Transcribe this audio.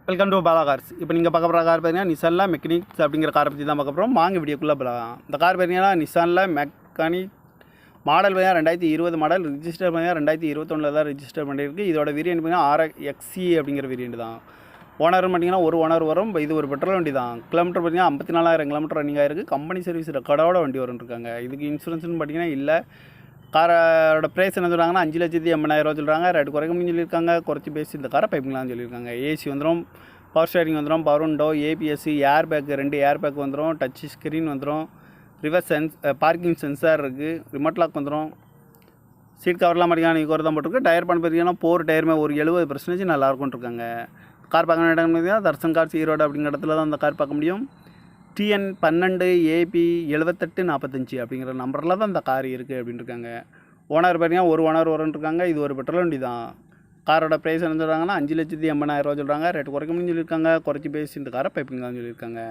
Welcome to Bala cars. இப்போ நீங்கள் பார்க்க போகிற கார் பார்த்தீங்கன்னா நிசானில் மெக்கானிக்ஸ் அப்படிங்கிற காரை பற்றி தான் பார்க்க போகிறோம். வாங்க வீடியோக்குள்ளே போகலாம். இந்த கார் பார்த்தீங்கன்னா நிசானில் மெக்கானிக் மாடல் பார்த்தீங்கன்னா 2020 மாடல், ரிஜிஸ்டர் பார்த்தீங்கன்னா 2021 தான் ரிஜிஸ்டர் பண்ணியிருக்கு. இதோட வேரியன்ட் பார்த்தீங்கன்னா RXE அப்படிங்கிற வேரியன்ட் தான். ஓனர் பார்த்தீங்கன்னா ஒரு ஓனர் வரும். இது ஒரு பெட்ரோல் வண்டி தான். கிலோமீட்டர் பார்த்தீங்கன்னா 54,000 கிலோமீட்டர் ரன்னிங் ஆயிருக்கு. கம்பெனி சர்வீஸ் ரெக்கார்டோட வண்டி வரும்ருக்காங்க. இதுக்கு இன்சூரன்ஸ்னு பார்த்தீங்கன்னா இல்லை. காரோட ப்ரைஸ் என்ன சொல்கிறாங்கன்னா 5,80,000 சொல்கிறாங்க. ரேட்டு குறைக்க முடியும்னு சொல்லியிருக்காங்க. குறைச்சி பேசி இந்த காரை பைப்பிங்களான்னு சொல்லியிருக்காங்க. ஏசி வந்துடும், பவர் ஸ்டேரிங் வந்துடும், power window, ABSC, air bag 2 air bag வந்துடும், டச் ஸ்க்ரீன் வந்துடும், ரிவர்ஸ் பார்க்கிங் சென்சார் இருக்குது, ரிமோட் லாக் வந்துடும். சீட் கவர்லாம் பார்த்தீங்கன்னா நீங்கள் தான் போட்டிருக்கு. டயர் பண்ண பார்த்தீங்கன்னா 4 டயருமே ஒரு 70% நல்லாயிருக்கும்னு இருக்காங்க. கார் பார்க்க இடம் பார்த்தீங்கன்னா தர்சன் கார்ஸ் ஈரோடு அப்படிங்கிற இடத்துல தான் அந்த கார் பார்க்க முடியும். TN 12 AB 7845 அப்படிங்கிற நம்பரில் தான் இந்த கார் இருக்குது அப்படின்னு இருக்காங்க. ஓனர் பார்த்தீங்கன்னா ஒரு ஓனர் வரும்னு. இது ஒரு பெட்ரோல் வண்டி தான். காரோட ப்ரைஸ் என்ன சொல்கிறாங்கன்னா 5,80,000 சொல்கிறாங்க. ரேட்டு குறைக்க முடியும்னு சொல்லியிருக்காங்க. குறைச்சி பேசி இந்த காரை பைப்பிங் தான் சொல்லியிருக்காங்க.